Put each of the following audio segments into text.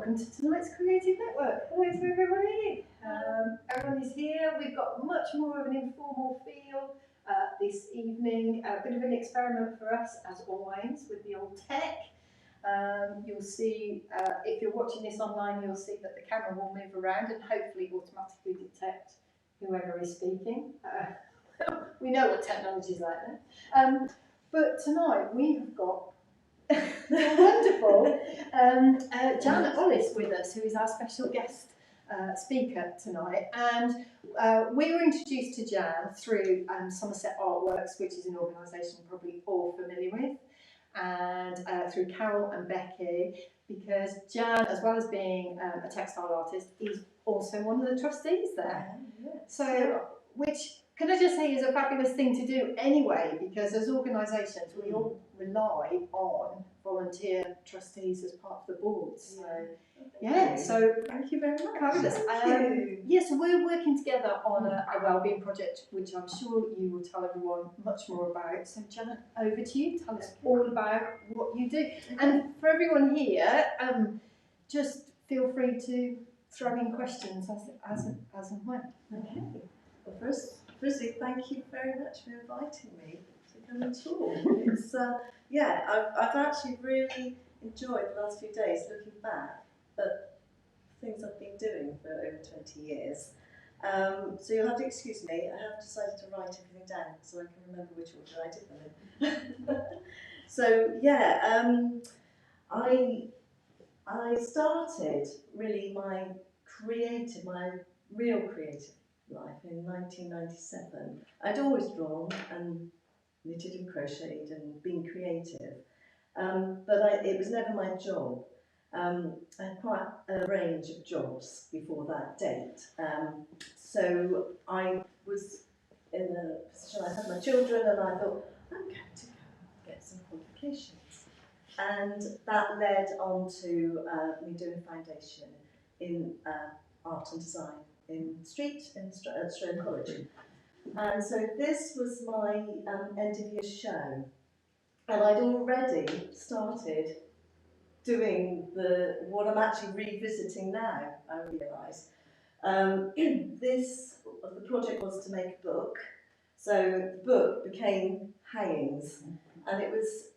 welcome to tonight's Creative Network. Hello to everybody. Everyone is here. We've got much more of an informal feel this evening. A bit of an experiment for us, as always, with the old tech. You'll see, if you're watching this online, you'll see that the camera will move around and hopefully automatically detect whoever is speaking. We know what technology is like there. But tonight we have got wonderful Jan Ollis with us, who is our special guest speaker tonight. And we were introduced to Jan through Somerset Art Works, which is an organisation you're probably all familiar with, and through Carol and Becky, because Jan, as well as being a textile artist, is also one of the trustees there. So, which, can I just say, is a fabulous thing to do anyway, because as organisations we all rely on volunteer trustees as part of the board. So so thank you very much. Fabulous. So we're working together on a wellbeing project, which I'm sure you will tell everyone much more about. So Janet, over to you. Tell us all about what you do. And for everyone here, just feel free to throw in questions as and when. Okay. Well, firstly, thank you very much for inviting me to come and talk. It's I've actually really enjoyed the last few days looking back at things I've been doing for over 20 years. So you'll have to excuse me. I have decided to write everything down so I can remember which order I did them in. So I started really my real creative life in 1997. I'd always drawn and knitted and crocheted and been creative, but it was never my job. I had quite a range of jobs before that date. So I was in a position, I had my children, and I thought, I'm going to go get some qualifications. And that led on to me doing a foundation in art and design at Strone College. And so this was my end of year show. And I'd already started doing what I'm actually revisiting now, I realise. The project was to make a book. So the book became hayings, and it was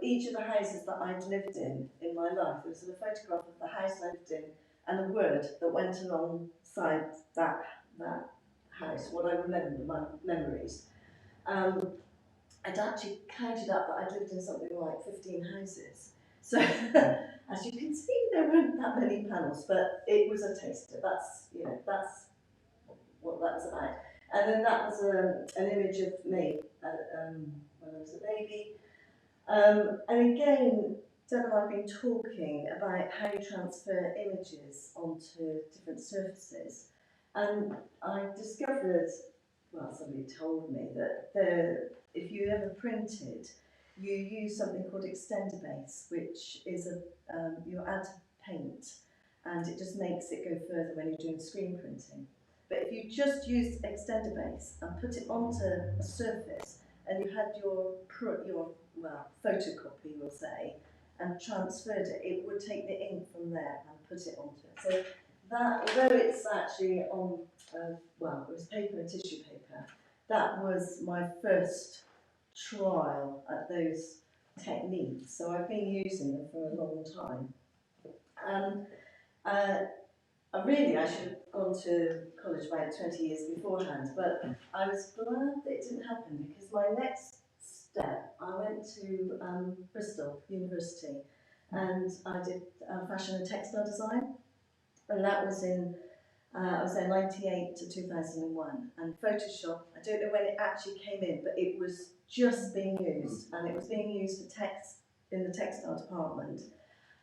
each of the houses that I'd lived in my life. There was a photograph of the house I lived in and a word that went alongside that house, what I remember, my memories. I'd actually counted up that I'd lived in something like 15 houses. So, as you can see, there weren't that many panels, but it was a taster. That's what that was about. And then that was an image of me when I was a baby. And again, Deb and I have been talking about how you transfer images onto different surfaces. And I discovered, somebody told me that if you ever printed, you use something called extender base, which is you add paint, and it just makes it go further when you're doing screen printing. But if you just used extender base and put it onto a surface, and you had your photocopy, we'll say, and transferred it, it would take the ink from there and put it onto it. So that, although it's actually on, it was paper and tissue paper, that was my first trial at those techniques. So I've been using them for a long time. I should have gone to college about 20 years beforehand, but I was glad that it didn't happen, because my next step, I went to Bristol University, and I did fashion and textile design, and that was in I was there 98 to 2001, and Photoshop, I don't know when it actually came in, but it was just being used, and it was being used for in the textile department.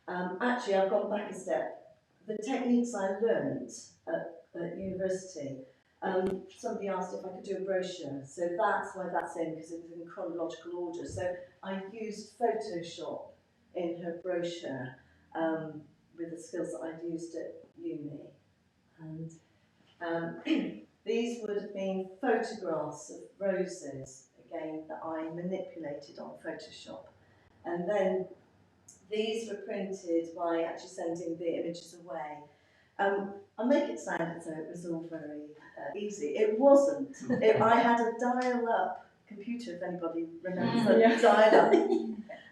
Actually, I've gone back a step. The techniques I learned at university, somebody asked if I could do a brochure, so that's why that's in, because it was in chronological order. So I used Photoshop in her brochure with the skills that I'd used at uni. And these would have been photographs of roses, again, that I manipulated on Photoshop. And then these were printed by actually sending the images away. I make it sound as though it was all very easy. It wasn't. I had a dial-up computer, if anybody remembers the dial-up.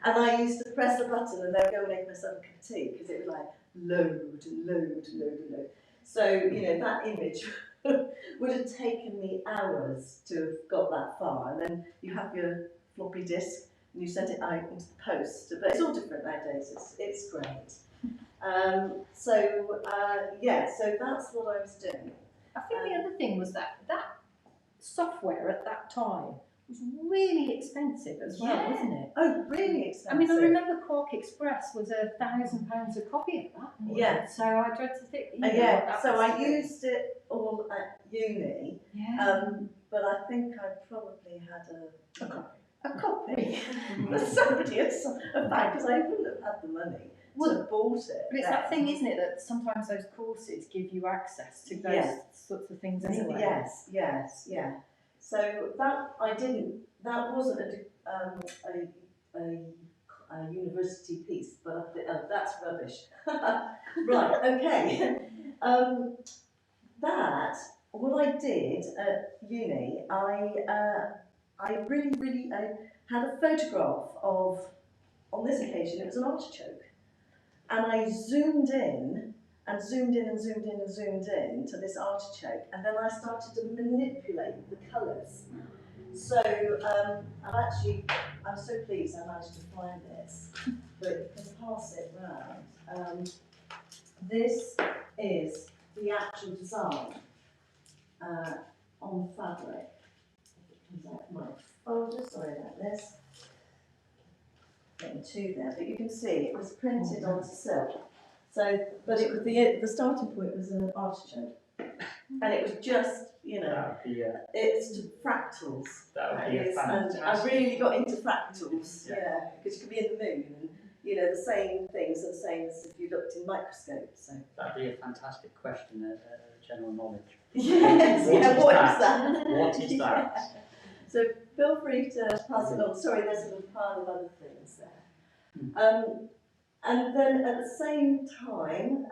And I used to press a button and then go and make myself a cup of tea because it would like load and load and load and load. So, you know, that image would have taken me hours to have got that far. And then you have your floppy disk and you send it out into the post. But it's all different nowadays. It's great. So that's what I was doing. I think the other thing was that software at that time was really expensive as well, wasn't it? Oh, really expensive. I mean, I remember Quark Express was £1,000 a copy of that. Yeah. So I tried to think. So I used it all at uni. Yeah. But I think I probably had a copy. Somebody had a bag because I wouldn't have had the money. To have bought it. But it's that thing, isn't it, that sometimes those courses give you access to those sorts of things anyway. Yes. So that wasn't a university piece, but that's rubbish. Right, okay. What I did at uni, I really had a photograph of, on this occasion, it was an artichoke. And I zoomed in and zoomed in and zoomed in and zoomed in to this artichoke, and then I started to manipulate the colours. So I'm so pleased I managed to find this, but you can pass it round. This is the actual design on fabric. It comes out my folder, sorry about this. Getting two there, but you can see it was printed onto silk. So, but it was the starting point was an artichoke, and it was just, you know, it's fractals. That would be a fantastic. And I really got into fractals, because you could be in the moon, and you know the same things are the same as if you looked in microscopes. So that'd be a fantastic question, general knowledge. Yes, what is that? What is that? So feel free to pass it on. Sorry, there's a little pile of other things there. And then at the same time,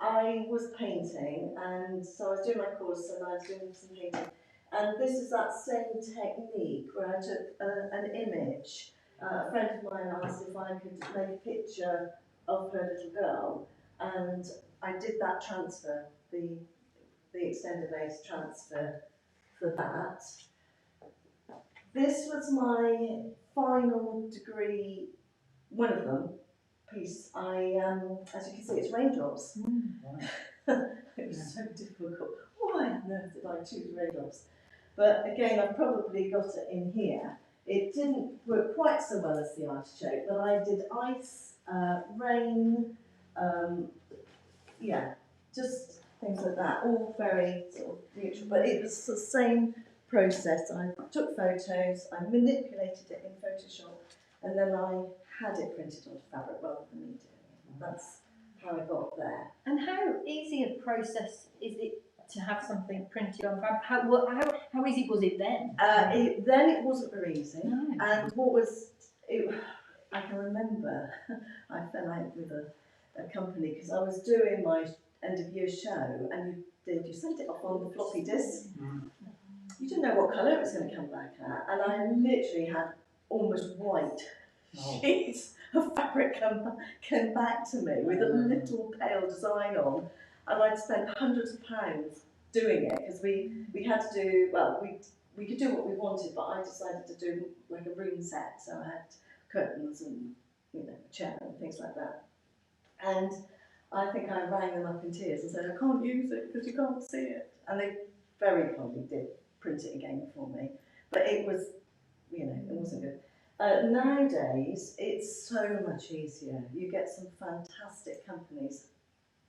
I was painting, and so I was doing my course and I was doing some painting. And this is that same technique where I took an image. A friend of mine asked if I could make a picture of her little girl, and I did that transfer, the extended lace transfer for that. This was my final degree, one of them, piece. As you can see, it's raindrops. It was so difficult. Why on earth did I choose raindrops? But again, I've probably got it in here. It didn't work quite so well as the artichoke, but I did ice, rain, just things like that, all very sort of neutral. But it was the same process. I took photos, I manipulated it in Photoshop, and then I had it printed onto fabric rather than me doing it. That's how I got there. And how easy a process is it to have something printed on fabric? How easy was it then? Then it wasn't very easy. No. And I can remember I fell out with a company because I was doing my end of year show, and you sent it off on the floppy disk. You didn't know what colour it was going to come back at, and I literally had almost white sheets of fabric come back to me with a little pale design on, and I'd spent hundreds of pounds doing it because we had to do, well, we could do what we wanted, but I decided to do like a room set, so I had curtains and a chair and things like that. And I think I rang them up in tears and said, I can't use it because you can't see it. And they very kindly did print it again for me. But it was, it wasn't good. Nowadays, it's so much easier. You get some fantastic companies,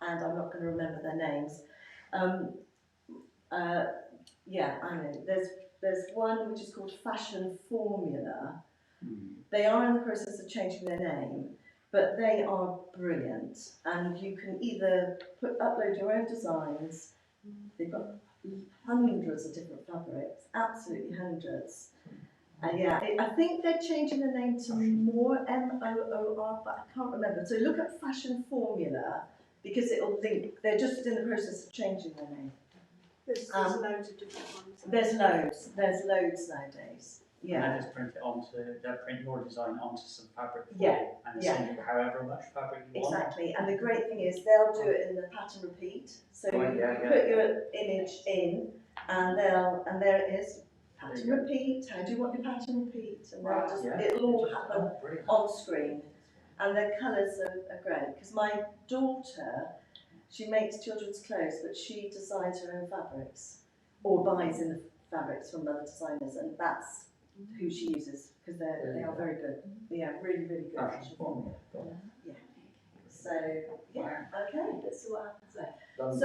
and I'm not going to remember their names. I know. There's one which is called Fashion Formula. They are in the process of changing their name, but they are brilliant. And you can either upload your own designs. They've got hundreds of different fabrics, absolutely hundreds. And yeah, I think they're changing the name to More, MOOR, but I can't remember. So look at Fashion Formula, because it'll link, they're just in the process of changing their name. There's loads of different ones. There's loads nowadays. And Yeah. they just print it onto, they'll print your design onto some fabric for Yeah, you and yeah. send you however much fabric you want. Exactly, and the great thing is they'll do it in the pattern repeat. So Right, you yeah, put your image in, and there it is. Pattern repeat. How do you want your pattern repeat? And they'll just, Yeah, it'll all just- happen oh, brilliant. on screen, and the colours are great. Because my daughter, she makes children's clothes, but she designs her own fabrics or buys in the fabrics from other designers, and that's who she uses because they are very good. Yeah, really, really good. Fashion Formula. Yeah. So yeah, okay. Let's see what happens there. Done.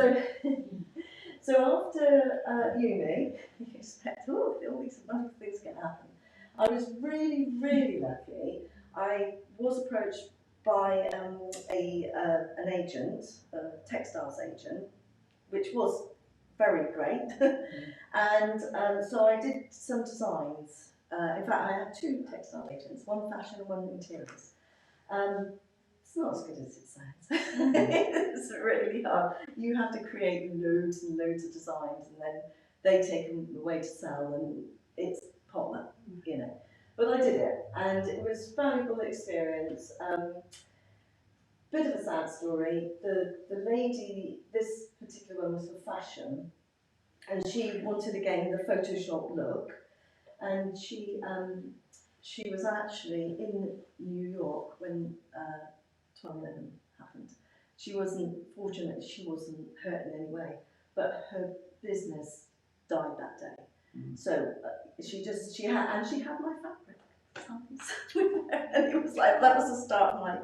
So after uni, you expect all these wonderful things can happen. I was really, really lucky. I was approached by an agent, a textiles agent, which was very great. And so I did some designs. In fact, I had two textile agents, one fashion and one interiors. It's not as good as it sounds. It's really hard. You have to create loads and loads of designs, and then they take them away to sell, and it's potluck, you know. But I did it, and it was a valuable experience. Bit of a sad story. The lady, this particular one was for fashion, and she wanted again the Photoshop look, and she was actually in New York when 12/11 happened. She wasn't, fortunately, she wasn't hurt in any way, but her business died that day. So she had my fabric samples with her, and it was like, that was the start of my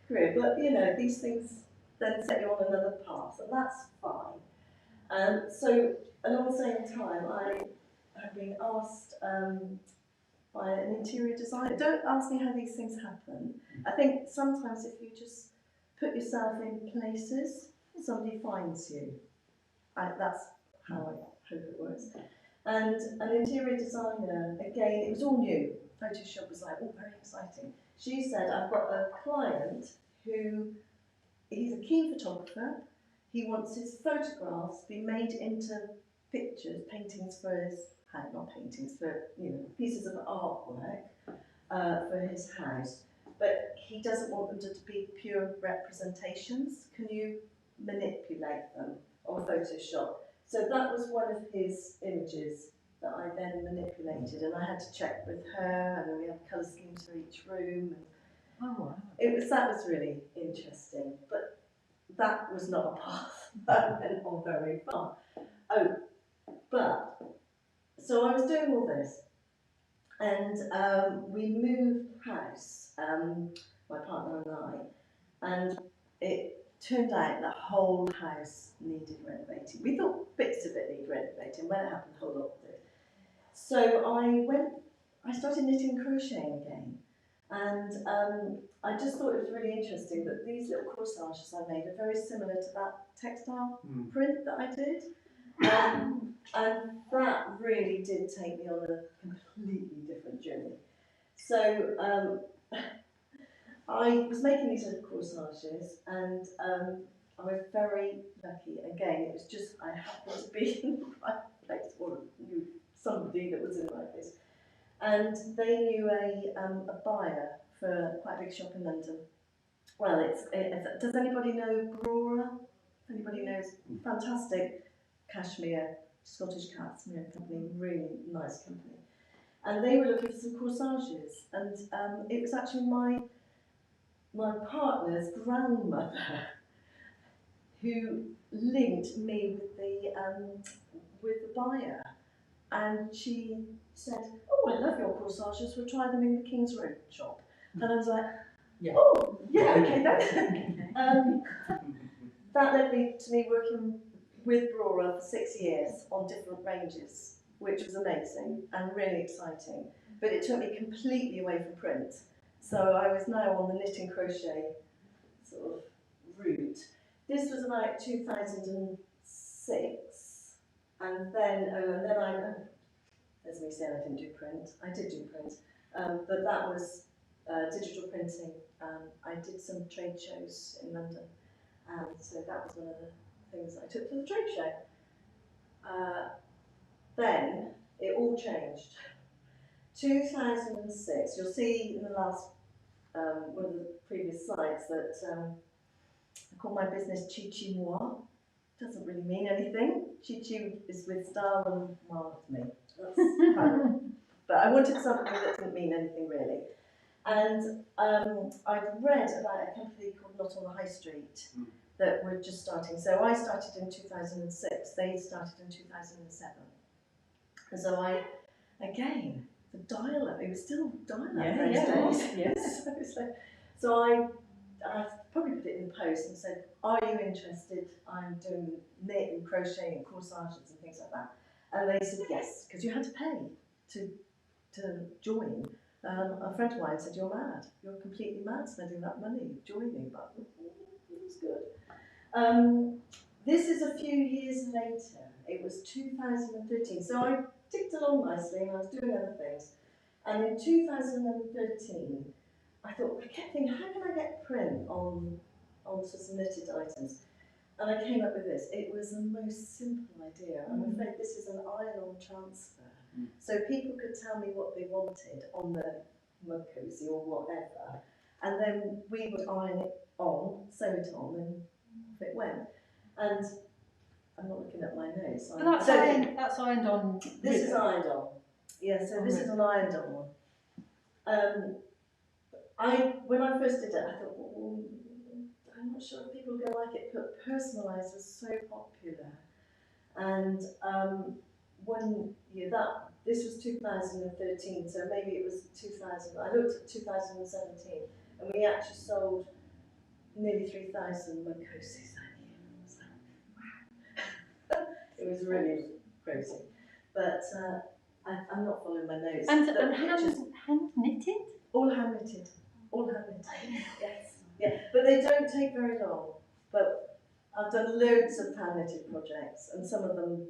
career. But you know, these things then set you on another path, and that's fine. So along the same time, I have been asked by an interior designer. Don't ask me how these things happen. I think sometimes if you just put yourself in places, somebody finds you. That's how I hope it works. And an interior designer, again, it was all new. Photoshop was like, oh, very exciting. She said, I've got a client who, he's a keen photographer. He wants his photographs be made into pictures, paintings for his house, not paintings, for, you know, pieces of artwork for his house. But he doesn't want them to be pure representations. Can you manipulate them on Photoshop? So that was one of his images that I then manipulated, and I had to check with her, and then we had colour schemes for each room. And Oh, wow. that was really interesting, but that was not a path that went on very far. Oh, but so I was doing all this, and we moved house, my partner and I, and it turned out the whole house needed renovating. We thought bits of it needed renovating. When it happened, the whole lot did. So I started knitting and crocheting again, and I just thought it was really interesting that these little corsages I made are very similar to that textile print that I did. And that really did take me on a completely different journey. So I was making these little corsages, and I was very lucky. Again, it was just I happened to be in the right place, or knew somebody that was in the right place, and they knew a buyer for quite a big shop in London. Well, does anybody know Brora? Anybody knows? Fantastic cashmere, Scottish cashmere company, really nice company. And they were looking for some corsages, and it was actually my partner's grandmother who linked me with the buyer, and she said, "Oh, I love your corsages. We'll try them in the King's Road shop." And I was like, Yeah. "Oh, yeah, okay then." That led me to me working with Brora for 6 years on different ranges, which was amazing and really exciting. But it took me completely away from print. So I was now on the knit and crochet sort of route. This was about 2006, and then As we said, I didn't do print. I did do print, but that was digital printing. I did some trade shows in London, and so that was one of the things I took to the trade show. Then it all changed. 2006, you'll see in the last, one of the previous slides that I call my business Chi Chi Moi. Doesn't really mean anything. Chi Chi is with style and moi is me. That's kind of, but I wanted something that didn't mean anything really. And I'd read about a company called Not on the High Street that were just starting. So I started in 2006, they started in 2007. And so again, the dial-up, it was still dial-up those days. Yes. So I probably put it in the post and said, are you interested? I'm doing knit and crochet and corsages and things like that. And they said yes, because you had to pay to join. A friend of mine said, you're mad. You're completely mad spending that money joining, but it was good. This is a few years later. It was 2013. So I ticked along nicely and I was doing other things. And in 2013, I thought, I kept thinking, how can I get print onto some knitted items? And I came up with this. It was the most simple idea. I'm afraid this is an iron-on transfer. So people could tell me what they wanted on the mug cozy or whatever, and then we would iron it on, sew it on, and off it went. And I'm not looking at my notes. But that's ironed on. This is ironed on. Yeah, so this is an ironed on one. When I first did it, I thought, well, I'm not sure if people are going to like it, but personalised was so popular. And this was 2013, so maybe it was 2000. I looked at 2017, and we actually sold nearly 3,000 mug cozies that year. So, wow. It was really crazy. But I'm not following my notes. And hand knitted? All hand knitted. All hand knitted. Yes. Yeah. But they don't take very long. But I've done loads of hand knitted projects, and some of them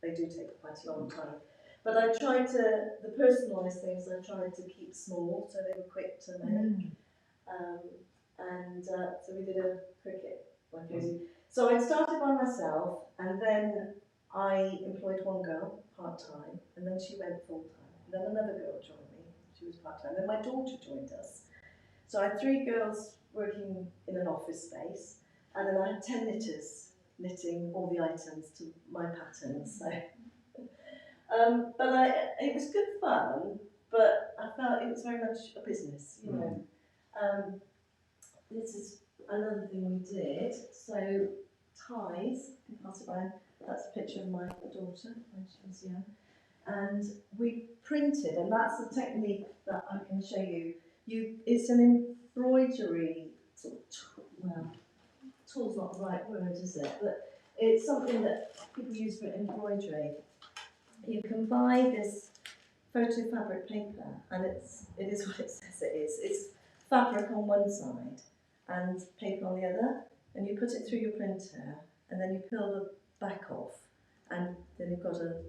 they do take quite a long time. But I tried the personalised things I tried to keep small, so they were quick to make. So we did a cricket one cozy. So I started by myself, and then I employed one girl part-time, and then she went full-time. And then another girl joined me, she was part-time. Then my daughter joined us. So I had 3 girls working in an office space, and then I had 10 knitters knitting all the items to my patterns. So. But it was good fun, but I felt it was very much a business, you know. This is another thing we did. So ties, pass it around. That's a picture of my daughter when she was young. And we printed, and that's the technique that I can show you. It's an embroidery sort of tool's not the right word, is it? But it's something that people use for embroidery. You can buy this photo fabric paper, and it is what it says it is. It's fabric on one side and paper on the other, and you put it through your printer, and then you peel the back off, and then you've got a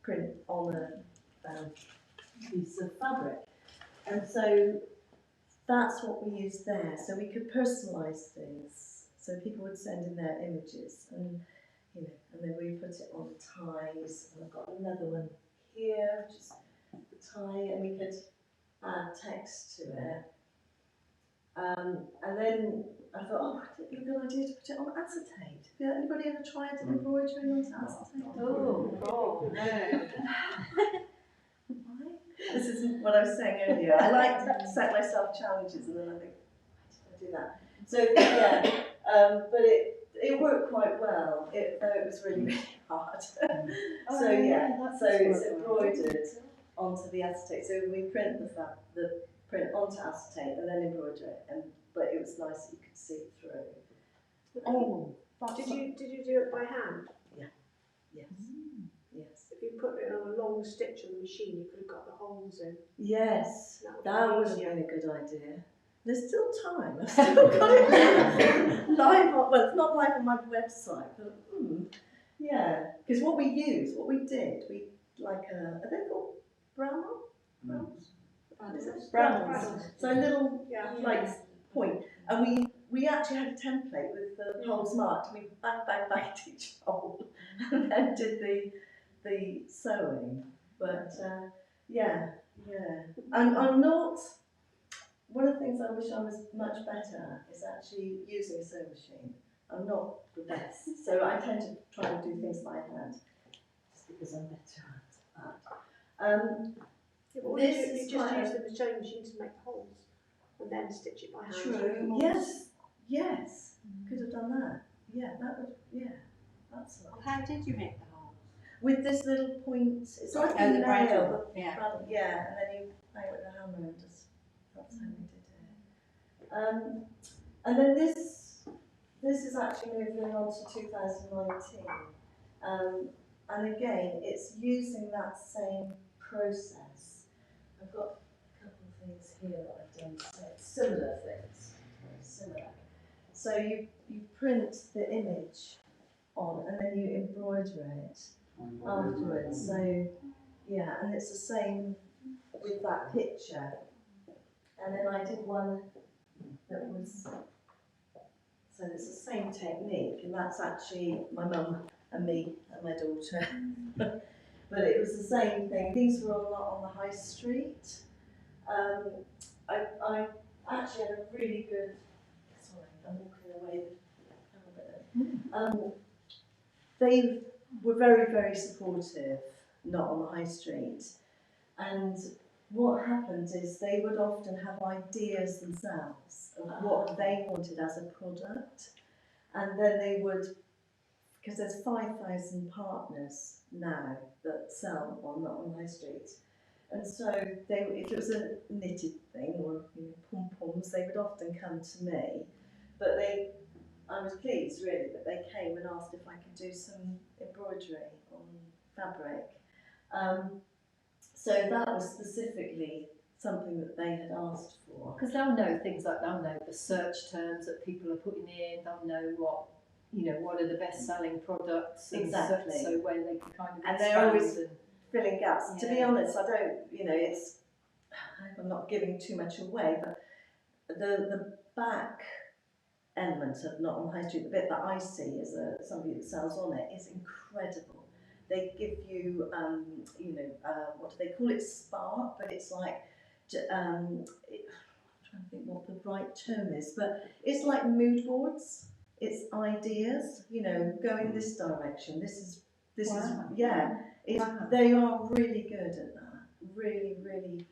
print on a piece of fabric. And so that's what we used there. So we could personalise things. So people would send in their images, and and then we put it on ties. And I've got another one here, which is the tie, and we could add text to it. And then I thought, it'd be a good idea to put it on acetate. Have anybody ever tried embroidery on acetate? Oh, no. This is what I was saying earlier. I like to set myself challenges, and then I think, why did I do that? So yeah, but it worked quite well, though it was really, really hard. So it's embroidered onto the acetate. So we print the print onto acetate and then embroider it, but it was nice that you could see it through. Oh, did you do it by hand? Yeah. Yes. Yes. If you put it on a long stitch on the machine, you could have got the holes in. Yes, that would have been a good idea. There's still time. I've still got it live on, well, it's not live on my website, but yeah. Because what we did, we like are they called bramble? Is it? Brambles. So a little Yeah. like point, and we actually had a template with the holes marked, and we bang at each hole, and then did the sewing. But yeah, and I'm not. One of the things I wish I was much better at is actually using a sewing machine. I'm not the best, so I tend to try and do things by hand, just because I'm better at that. Yeah, but This you is just quite use the sewing machine to make the holes and then stitch it by hand. true. Yes. Could have done that. Yeah, that would. Yeah, that's Well, how did you make the holes? with this little point. It's like Oh, a the nail. bridle, yeah. Yeah, and then you bang it with a hammer and just. That's how we did it. And then this is actually moving on to 2019. And again, it's using that same process. I've got a couple of things here that I've done, similar things, very similar. So you print the image on and then you embroider it afterwards. So yeah, and it's the same with that picture. And then I did one that was, so it's the same technique, and that's actually my mum and me and my daughter. But it was the same thing. These were all on the high street. I actually had a really good, sorry, I'm walking away. They were very, very supportive, not on the high street. And what happens is they would often have ideas themselves of what they wanted as a product, and then they would, because there's 5,000 partners now that sell on high street, and so they, if it was a knitted thing or pom-poms, they would often come to me, but I was pleased really that they came and asked if I could do some embroidery on fabric. So that was specifically something that they had asked for. Because they'll know things like, they'll know the search terms that people are putting in, they'll know what are the best selling products. And Exactly. So where they can kind of And expand they're always filling gaps. Yeah. To be honest, I don't, it's, I'm not giving too much away, but the back element of Not on High Street, the bit that I see as somebody that sells on it, is incredible. They give you, what do they call it? Spark, but it's like, I'm trying to think what the right term is, but it's like mood boards. It's ideas, going this direction. This Wow. is, yeah. Wow. They are really good at that. Really, really,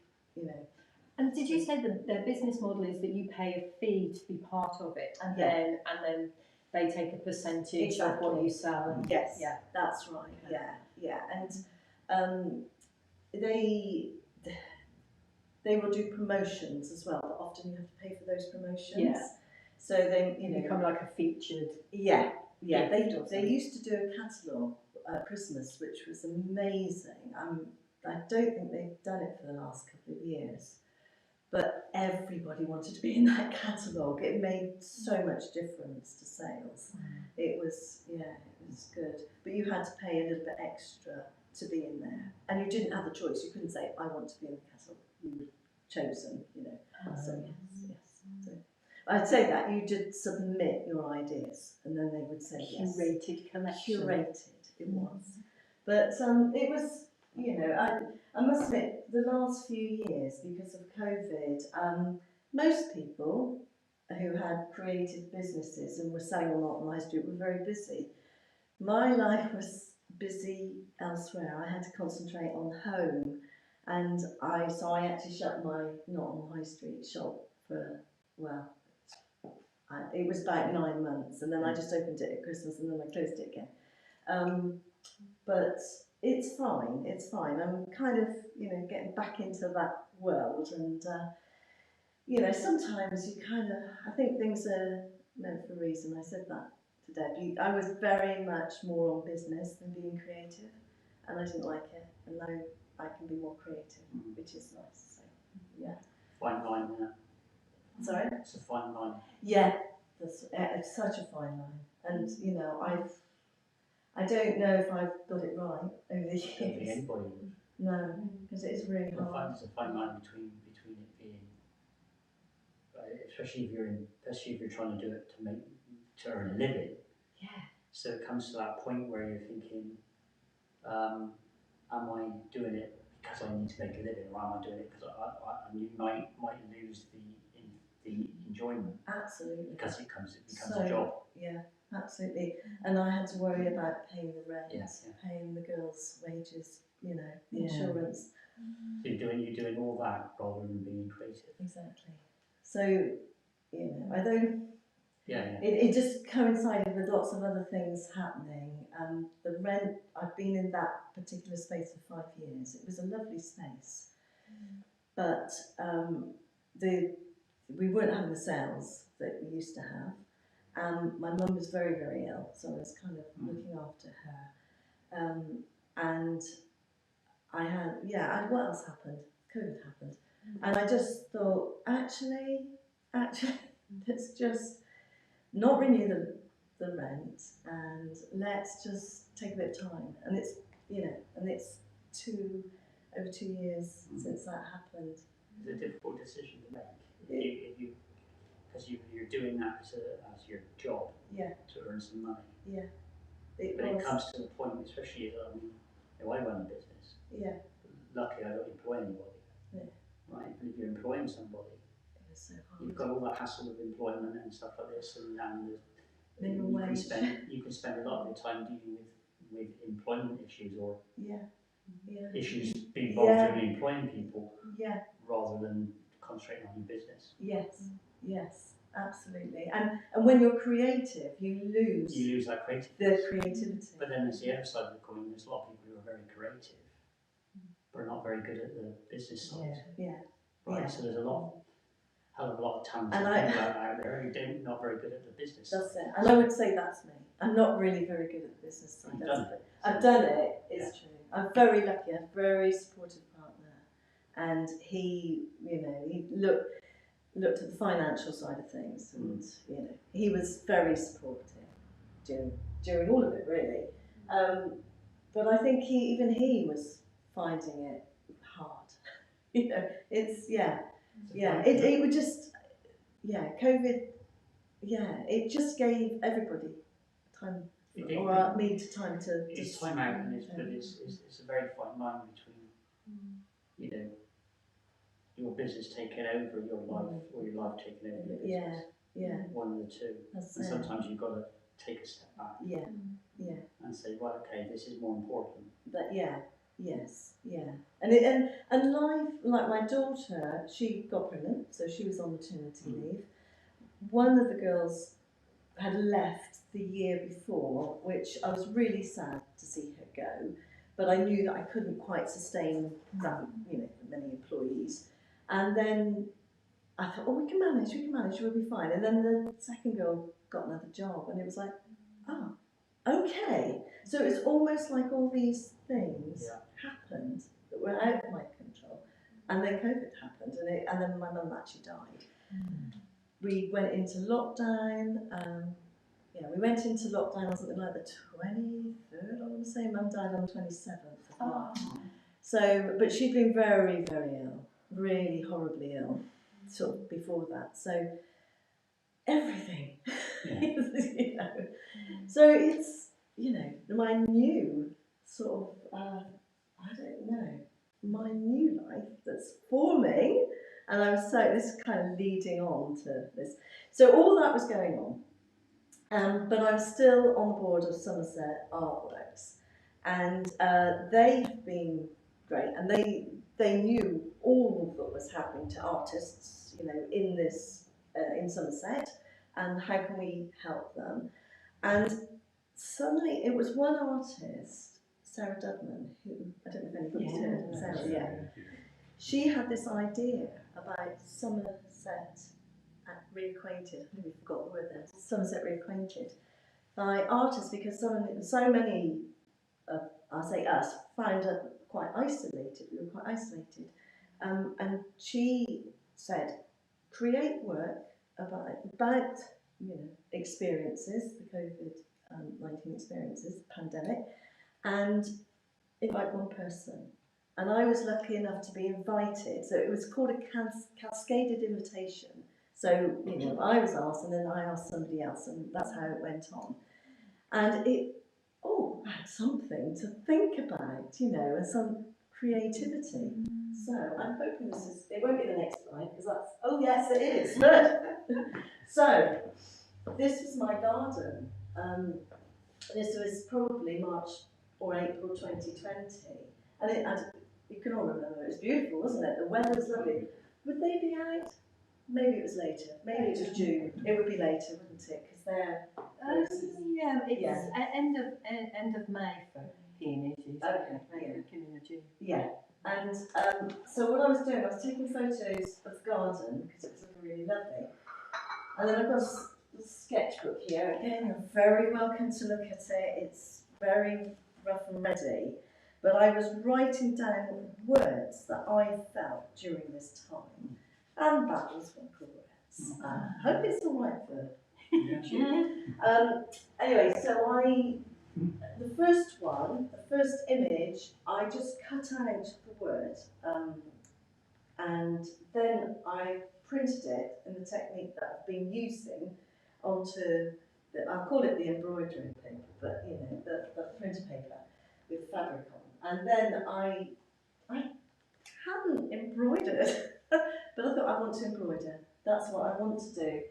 And did you say that their business model is that you pay a fee to be part of it, and Yeah. then they take a percentage Exactly. of what you sell? Yes, Yeah. that's right. Okay. Yeah, and they will do promotions as well, but often you have to pay for those promotions. Yeah. So they, You become like a featured. Yeah. gift or They something. used to do a catalogue at Christmas, which was amazing. I don't think they've done it for the last couple of years, but everybody wanted to be in that catalogue. It made so much difference to sales. It was good. But you had to pay a little bit extra to be in there, and you didn't have the choice. You couldn't say, "I want to be in the catalogue." You were chosen, So yes. So I'd say that you did submit your ideas, and then they would say yes. Curated collection. Curated, it was. But it was, I must admit, the last few years, because of COVID, most people who had creative businesses and were selling a lot on high street were very busy. My life was busy elsewhere. I had to concentrate on home, and so I actually shut my Not on High Street shop for, it was about 9 months, and then I just opened it at Christmas, and then I closed it again. But it's fine. I'm kind of, getting back into that world, and sometimes you kind of, I think things are meant for a reason. I said that to Deb. I was very much more on business than being creative, and I didn't like it, and now I can be more creative, which is nice. So, yeah. Fine line, yeah. Sorry? It's a fine line. Yeah, it's such a fine line, and I don't know if I've got it right over the I don't think years. anybody would. No, because it is really hard. There's a fine line between it being, especially if you're trying to do it to earn a living. Yeah. So it comes to that point where you're thinking, am I doing it because I need to make a living, or am I doing it because you might lose the enjoyment Absolutely. because it becomes So, a job. Yeah, absolutely. And I had to worry about paying the rent, Yeah. paying the girls' wages, you know, the insurance. So you're doing all that rather than being creative. Exactly. So, you know, although Yeah. it just coincided with lots of other things happening. The rent, I've been in that particular space for 5 years. It was a lovely space. But we weren't having the sales that we used to have. My mum was very, very ill, so I was kind of looking after her. And I had, what else happened? COVID happened. And I just thought, actually, let's just not renew the rent and let's just take a bit of time. And it's, you know, and it's over 2 years since that happened. It's a difficult decision to make. Because you're doing that as your job to earn some money. Yeah. It comes to the point, especially I run a business. Yeah. Luckily, I don't employ anybody. Yeah. Right, but if you're employing somebody, it was so hard. You've got all that hassle of employment and stuff like this, and Minimum wage. You can spend a lot of your time dealing with employment issues or issues being involved in employing people, rather than concentrating on your business. Yes, absolutely. And when you're creative, you lose that creativity. The creativity. But then there's the other side of the coin. There's a lot of people who are very creative, but are not very good at the business side. Right. So there's a hell of a lot of talented people out there who not very good at the business side. That's it. And I would say that's me. I'm not really very good at the business side. I've done it. It's true. I'm very lucky. I have a very supportive partner, and he, you know, he looked at the financial side of things, and you know, he was very supportive during all of it, really. But I think he was finding it hard. You know, it's it would just COVID, it just gave everybody time, or me time to. It's time out, and it's a very fine line between, you know, your business taking over your life, or your life taking over your business. One of the two. And sometimes you've got to take a step back. And say, right, okay, this is more important. But and life, like my daughter, she got pregnant, so she was on maternity leave. One of the girls had left the year before, which I was really sad to see her go, but I knew that I couldn't quite sustain that, you know, many employees. And then I thought, oh, we can manage, we'll be fine. And then the second girl got another job, and it was like, oh, okay. So it's almost like all these things happened that were out of my control, and then COVID happened, and then my mum actually died. We went into lockdown. We went into lockdown on something like the 23rd, I want to say. Mum died on the 27th of March. So, but she'd been very, very ill, really horribly ill, sort of before that. So, everything, you know. So it's, you know, my new sort of, I don't know, my new life that's forming. And I was this is kind of leading on to this. So all that was going on, but I'm still on the board of Somerset Art Works, and they've been great, and they knew all that was happening to artists, you know, in this in Somerset, and how can we help them? And suddenly it was one artist, Sarah Dudman, who I don't know if anybody's heard of Sarah yet. She had this idea about Somerset reacquainted. I think we forgot the word there. Somerset reacquainted by artists, because so many of, I'll say us, found it quite isolated. We were quite isolated, and she said, create work about you know, experiences, the COVID COVID-19 experiences, pandemic, and invite one person. And I was lucky enough to be invited. So it was called a cascaded invitation. So, you know, I was asked and then I asked somebody else, and that's how it went on. And it had something to think about, you know, and some creativity. So I'm hoping it won't be the next slide, because that's, oh yes it is. So this was my garden. This was probably March or April 2020. And you can all remember, it was beautiful, wasn't it? The weather was lovely. Would they be out? Maybe it was later. Maybe it was June. It would be later, wouldn't it? Because they're yeah, it's end of May for peonies. Okay, Maybe beginning of June. yeah. And so what I was doing, I was taking photos of the garden because it was looking really lovely. And then I've got a sketchbook here. Again, you're very welcome to look at it. It's very rough and ready. But I was writing down words that I felt during this time. And that was one of the words. I hope it's all right for anyway, so the first image, I just cut out the word, and then I printed it in the technique that I've been using onto I'll call it the embroidery paper, but you know, the printer paper with fabric on. And then I hadn't embroidered, but I thought I want to embroider. That's what I want to do.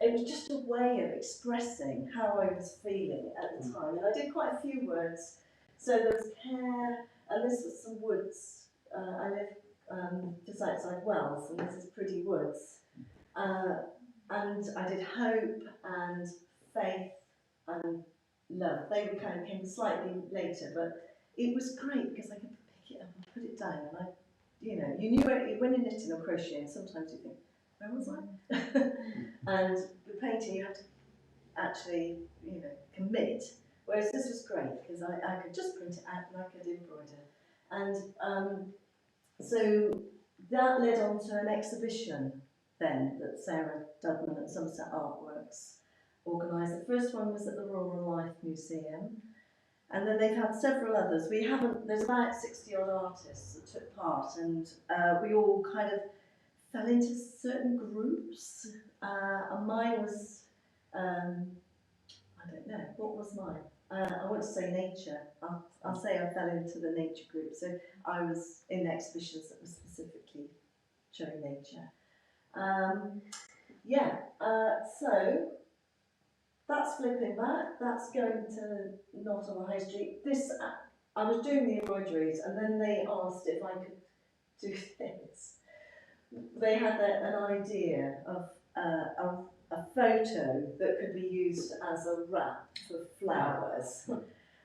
It was just a way of expressing how I was feeling at the time. And I did quite a few words. So there was care, and this was some woods. I live just outside Wells, and this is pretty woods. And I did hope and faith and love. They were kind of came slightly later, but it was great because I could pick it up and put it down. And you knew when you're knitting or crocheting, sometimes you think, where was I? And with painting, you have to actually, commit. Whereas this was great because I could just print it out and I could embroider. And so that led on to an exhibition then that Sarah Dudman at Somerset Art Works organised. The first one was at the Rural Life Museum, and then they've had several others. There's about 60 odd artists that took part, and we all kind of fell into certain groups. And mine was, I don't know, what was mine? I want to say nature. I'll say I fell into the nature group. So I was in exhibitions that were specifically showing nature. So that's flipping back. That's going to not on the high street. I was doing the embroideries, and then they asked if I could do this. They had an idea of a photo that could be used as a wrap for flowers.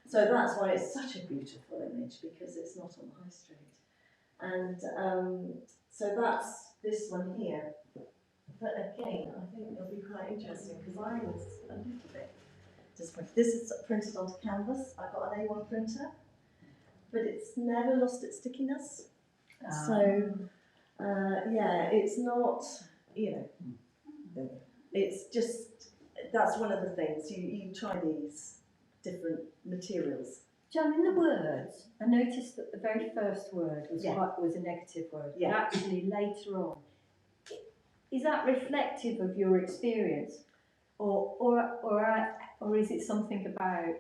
So that's why it's such a beautiful image, because it's not on the high street. And so that's this one here. But again, I think it'll be quite interesting because I was a little bit disappointed. This is printed onto canvas. I've got an A1 printer, but it's never lost its stickiness. So, it's not, it's just, that's one of the things. You try these different materials. Jan, in the words, I noticed that the very first word was a negative word. Yeah. But actually, later on, is that reflective of your experience, or is it something about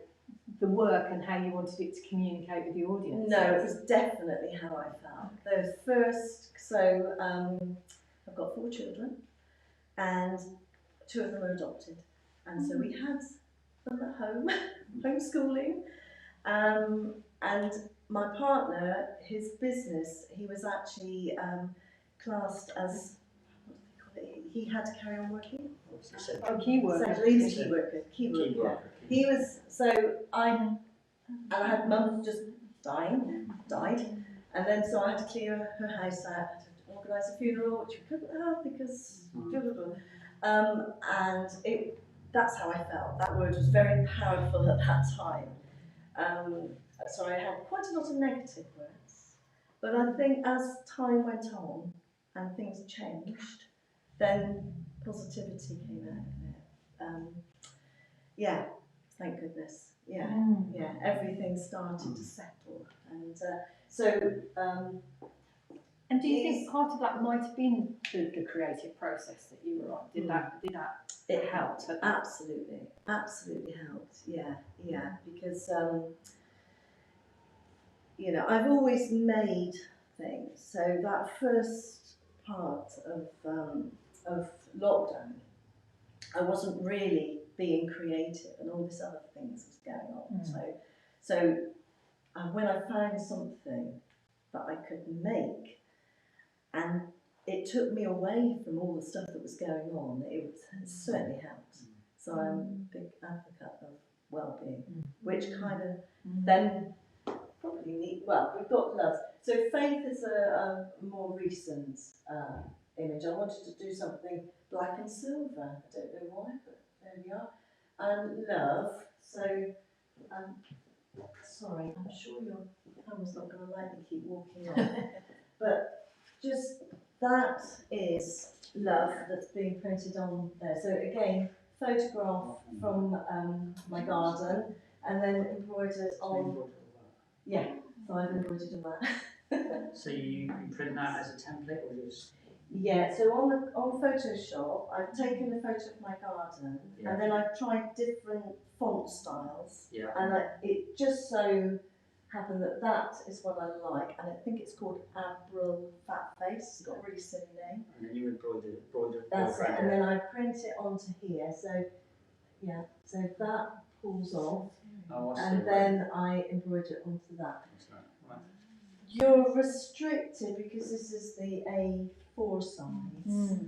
the work and how you wanted it to communicate with the audience? No, it was definitely how I felt. Those first, so I've got 4 children, and 2 of them are adopted, and so we had them at home, homeschooling, and my partner, his business, he was actually classed as, he had to carry on working. Key worker. Key worker. He was, so I had mum just died, and then so I had to clear her house out, had to organise a funeral, which we couldn't have because, and that's how I felt. That word was very powerful at that time. So I had quite a lot of negative words, but I think as time went on and things changed, then positivity came out of it. yeah, thank goodness. Yeah, yeah, everything started to settle, and And do you think part of that might have been the creative process that you were on? Did that it help? Absolutely helped. Yeah, because you know, I've always made things. So that first part of lockdown, I wasn't really being creative, and all this other things was going on. So when I found something that I could make, and it took me away from all the stuff that was going on, it certainly helped. So I'm a big advocate of wellbeing, which kind of then probably need, well, we've got love. So faith is a more recent image. I wanted to do something black and silver. I don't know why, but there we are. And love. So, sorry, I'm sure your camera's not going to let me keep walking on. But just that is love that's being printed on there. So again, photograph from my garden, and then embroidered on. Yeah, so I've embroidered on that. So you print that as a template, or just? Yeah, so on Photoshop, I've taken a photo of my garden, and then I've tried different font styles, and it just so happened that that is what I like, and I think it's called Abril Fat Face. It's got a really silly name. And then you embroider. That's it, and then I print it onto here. So yeah, so that pulls off, and then I embroider it onto that. Right. You're restricted because this is the A4 size.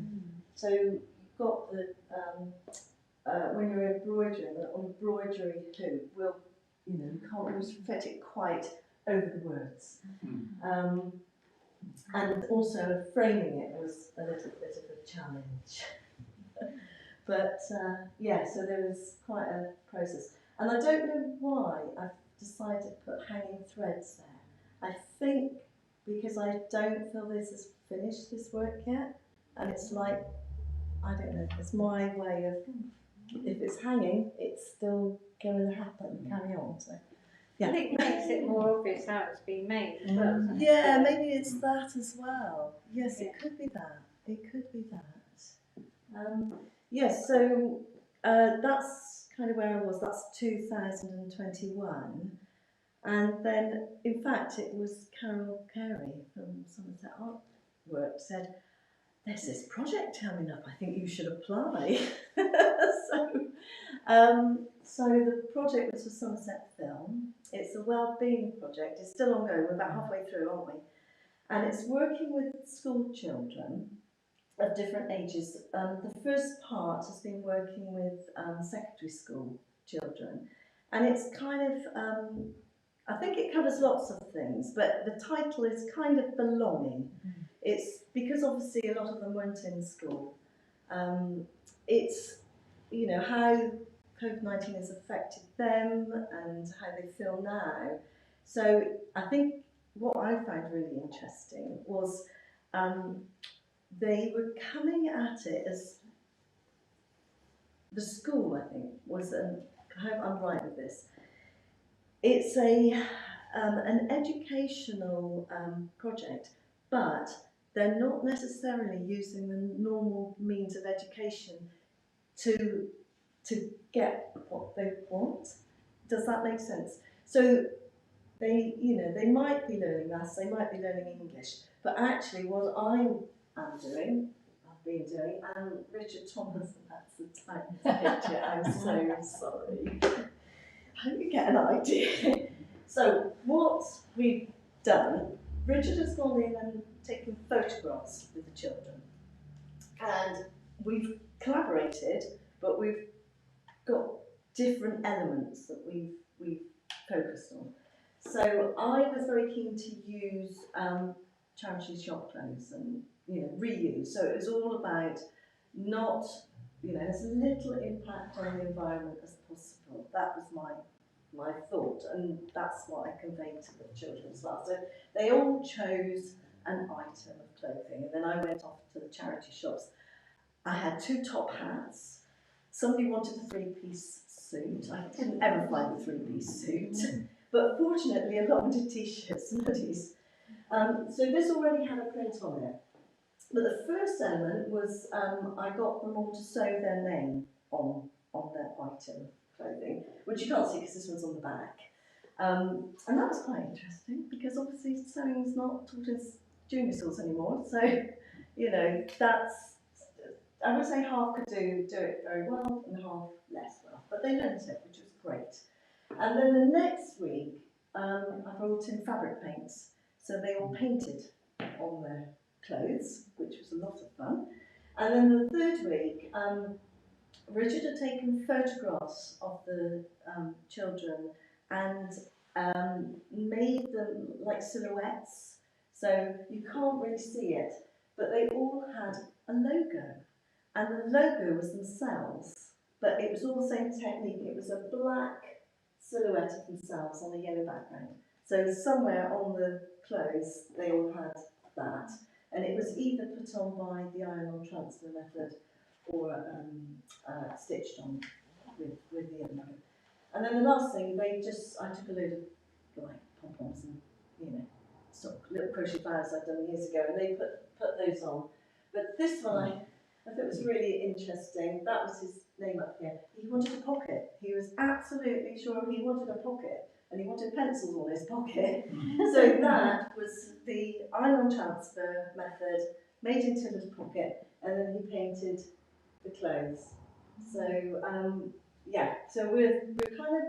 So you've got the when you're embroidering, an embroidery hoop will, you know, you can't always fit it quite over the words. And also framing it was a little bit of a challenge. But yeah, so there was quite a process. And I don't know why I've decided to put hanging threads there. I think because I don't feel this has finished this work yet. And it's like, I don't know, it's my way of, if it's hanging, it's still going to happen, carry on. So, yeah. I think it makes it more obvious how it's been made as well, doesn't it? Yeah, maybe it's that as well. Yes, it could be that. It could be that. Yes, so that's kind of where I was. That's 2021. And then, in fact, it was Carol Carey from Somerset Art Works said, "There's this project coming up, I think you should apply." So the project was for Somerset Film. It's a wellbeing project. It's still ongoing. We're about halfway through, aren't we? And it's working with school children of different ages. The first part has been working with secondary school children. And it's kind of, I think it covers lots of things, but the title is kind of belonging. It's because obviously a lot of them weren't in school. It's, you know, how COVID-19 has affected them and how they feel now. So I think what I found really interesting was they were coming at it as the school, I think, was, I hope I'm right with this, it's an educational project, but they're not necessarily using the normal means of education to get what they want. Does that make sense? So they, you know, they might be learning maths, they might be learning English, but actually what I am doing, I've been doing, and Richard Thomas, and that's the tiniest picture, I'm so sorry. I hope you get an idea. So what we've done, Richard has gone in and taken photographs with the children, and we've collaborated, but we've got different elements that we've focused on. So I was very keen to use charity shop clothes and, you know, reuse. So it was all about not, you know, as little impact on the environment as possible. That was my thought, and that's what I conveyed to the children as well. So they all chose an item of clothing, and then I went off to the charity shops. I had 2 top hats. Somebody wanted a 3-piece suit. suit. I couldn't ever find the three-piece suit. But fortunately, a lot did t-shirts and hoodies. So this already had a print on it. But the first element was I got them all to sew their name on their item of clothing, which you can't see because this one's on the back. And that was quite interesting because obviously sewing's not taught in junior schools anymore. So, you know, that's, I would say half could do it very well and half less well. But they learned it, which was great. And then the next week, I brought in fabric paints. So they all painted on their clothes, which was a lot of fun. And then the third week, Richard had taken photographs of the children and made them like silhouettes. So you can't really see it, but they all had a logo. And the logo was themselves, but it was all the same technique. It was a black silhouette of themselves on a yellow background. So somewhere on the clothes, they all had that. And it was either put on by the iron-on transfer method or stitched on with the other method. And then the last thing, I took a load of like pom-poms and, you know, sort of little crochet flowers I'd done years ago, and they put those on. But this one I thought was really interesting. That was his name up here. He wanted a pocket. He was absolutely sure he wanted a pocket, and he wanted pencils on his pocket. So that was the iron transfer method, made into a little pocket, and then he painted the clothes. So yeah, so we're kind of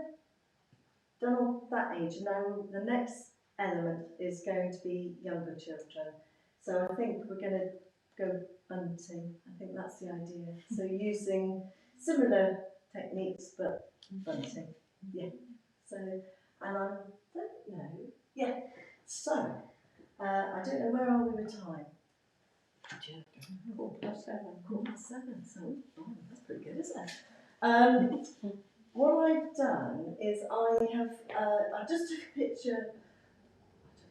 done on that age, and now the next element is going to be younger children. So I think we're going to go bunting. I think that's the idea. So using similar techniques but bunting. Yeah. So, and I don't know. Yeah. So I don't know, where are we with time? 7:15. 7:15. So that's pretty good, isn't it? What I've done is I just took a picture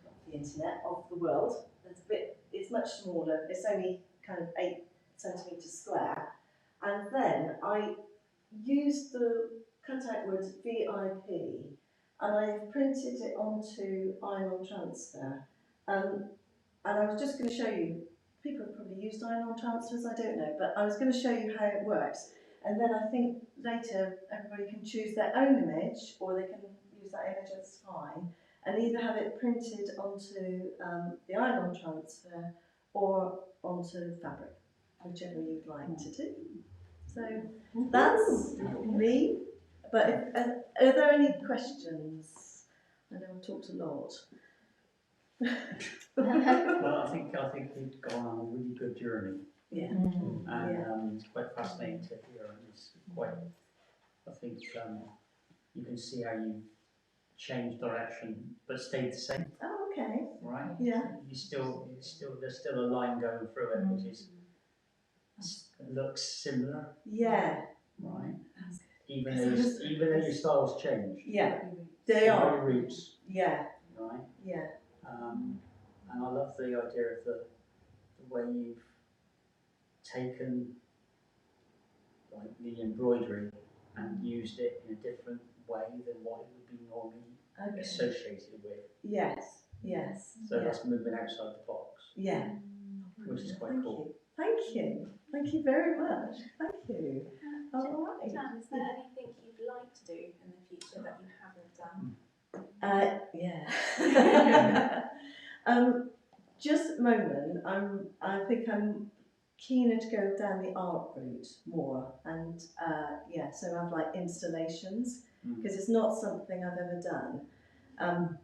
off the internet of the world. It's much smaller. It's only kind of 8 centimetres square, and then I used the cutout words VIP, and I've printed it onto iron-on transfer. And I was just going to show you. People have probably used iron-on transfers, I don't know, but I was going to show you how it works. And then I think later everybody can choose their own image, or they can use that image, that's fine, and either have it printed onto the iron-on transfer or onto fabric, whichever you'd like to do. So that's me. But are there any questions? I know I've talked a lot. Well, I think we've gone on a really good journey, Yeah. and it's quite fascinating to hear. And it's quite, I think you can see how you changed direction but stayed the same. Oh, okay. Right? Yeah. There's still a line going through it, which is looks similar. Yeah. Right. Even though your styles changed. Yeah. They are. Your roots. Yeah. Right. Yeah. And I love the idea of the way you've taken like the embroidery and used it in a different way than what it would be normally associated with. Yes. Yes. So that's moving outside the box. Yeah. Which is quite cool. Thank you. Thank you very much. Thank you. All right. Jan, is there anything you'd like to do in the future that you haven't done? Yeah. Just at the moment, I think I'm keener to go down the art route more, and so I have like installations, because it's not something I've ever done.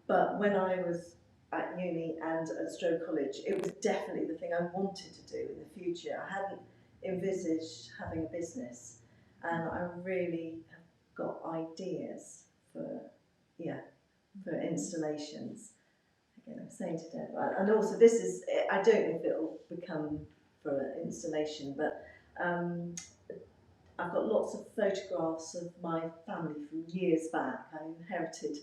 But when I was at uni and at Stowe College, it was definitely the thing I wanted to do in the future. I hadn't envisaged having a business, and I really have got ideas for installations. Again, I'm saying to Deb, and also this is, I don't know if it'll become for an installation, but I've got lots of photographs of my family from years back. I inherited,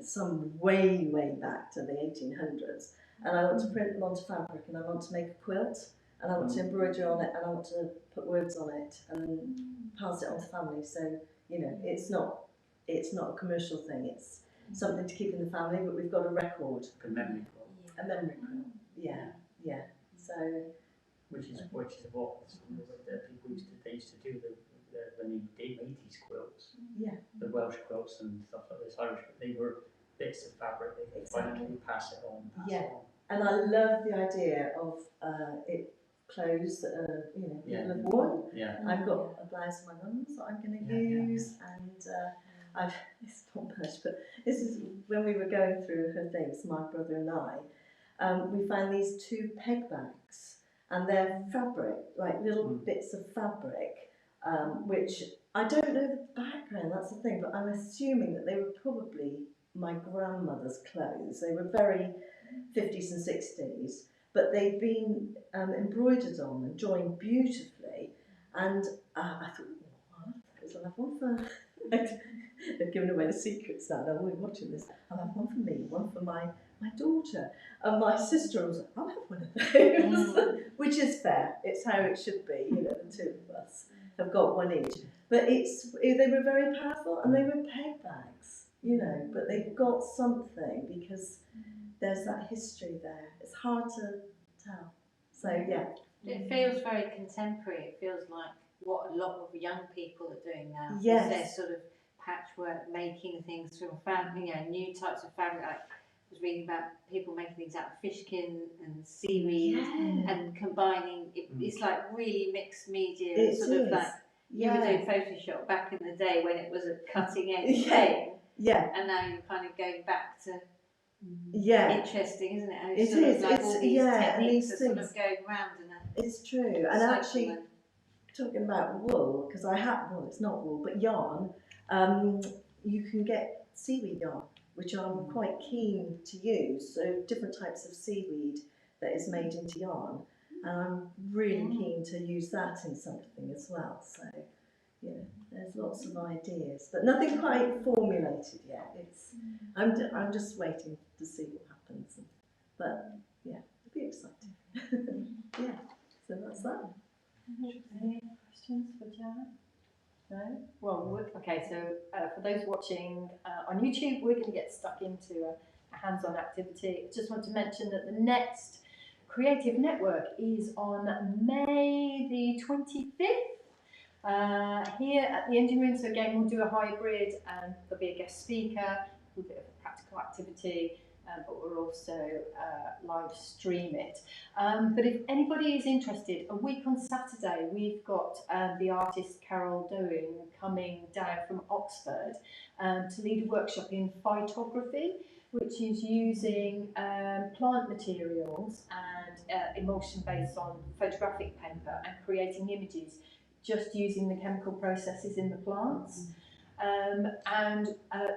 some way back to the 1800s, and I want to print them onto fabric, and I want to make a quilt, and I want to embroider on it, and I want to put words on it and pass it on to family. So You know, it's not a commercial thing. It's something to keep in the family, but we've got a record, A memory quilt. a memory quilt. Yeah, yeah. So Which is what some of the people used to do when they made these quilts. yeah, The Welsh quilts and stuff like this, Irish, they were bits of fabric they could finally pass it on. And I love the idea of clothes that are, you know, people have worn. Yeah. I've got a blouse of my mum's that I'm going to use, and it's not much, but this is when we were going through her things, my brother and I, we found these 2 peg bags, and they're fabric, like little bits of fabric, which I don't know the background, that's the thing, but I'm assuming that they were probably my grandmother's clothes. They were very 50s and 60s, but they'd been embroidered on and joined beautifully, and I thought, well, I'll have one for, they've given away the secrets now, they're all watching this, I'll have one for me, one for my daughter, and my sister was like, I'll have one of those, which is fair, it's how it should be, you know, the 2 of us have got one each, but they were very powerful, and they were peg bags, you know, but they've got something, because there's that history there. It's hard to tell. So yeah. It feels very contemporary. It feels like what a lot of young people are doing now. Yes. They're sort of patchwork, making things from fabric, you know, new types of fabric. Like, I was reading about people making things out of fishkin and seaweed and combining. It's like really mixed media. It sort of is. like you were doing Photoshop back in the day when it was a cutting edge thing. Yeah. And now you're kind of going back to. Yeah. Interesting, isn't it? And It sort is. Of like It's all these techniques these are things. sort of going round in a. It's true. And actually, talking about wool, because I have, well, it's not wool, but yarn. You can get seaweed yarn, which I'm quite keen to use. So different types of seaweed that is made into yarn, and I'm really keen to use that in something as well. So. You know, there's lots of ideas, but nothing quite formulated yet. I'm just waiting to see what happens. But yeah, it'll be exciting. Yeah, so that's that. Any questions for Jan? No? Well, okay, so for those watching on YouTube, we're going to get stuck into a hands-on activity. I just want to mention that the next Creative Network is on May the 25th. Here at the Engine Roomm, so again we'll do a hybrid and there'll be a guest speaker, a little bit of a practical activity, but we'll also live stream it. But if anybody is interested, a week on Saturday we've got the artist Carol Doing coming down from Oxford to lead a workshop in phytography, which is using plant materials and emulsion based on photographic paper and creating images just using the chemical processes in the plants.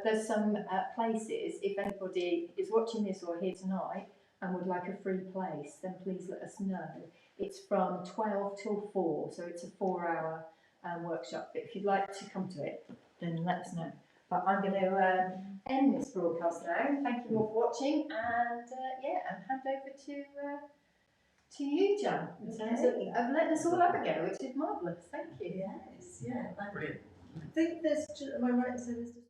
There's some places, if anybody is watching this or here tonight and would like a free place, then please let us know. It's from 12 till 4, so it's a 4-hour workshop. But if you'd like to come to it, then let us know. But I'm going to end this broadcast now. Thank you all for watching, and and hand over to you, Jan, in terms of letting us all have a go, which is marvellous. Thank you. Yes, yeah. Brilliant. I think there's, am I right to say there's just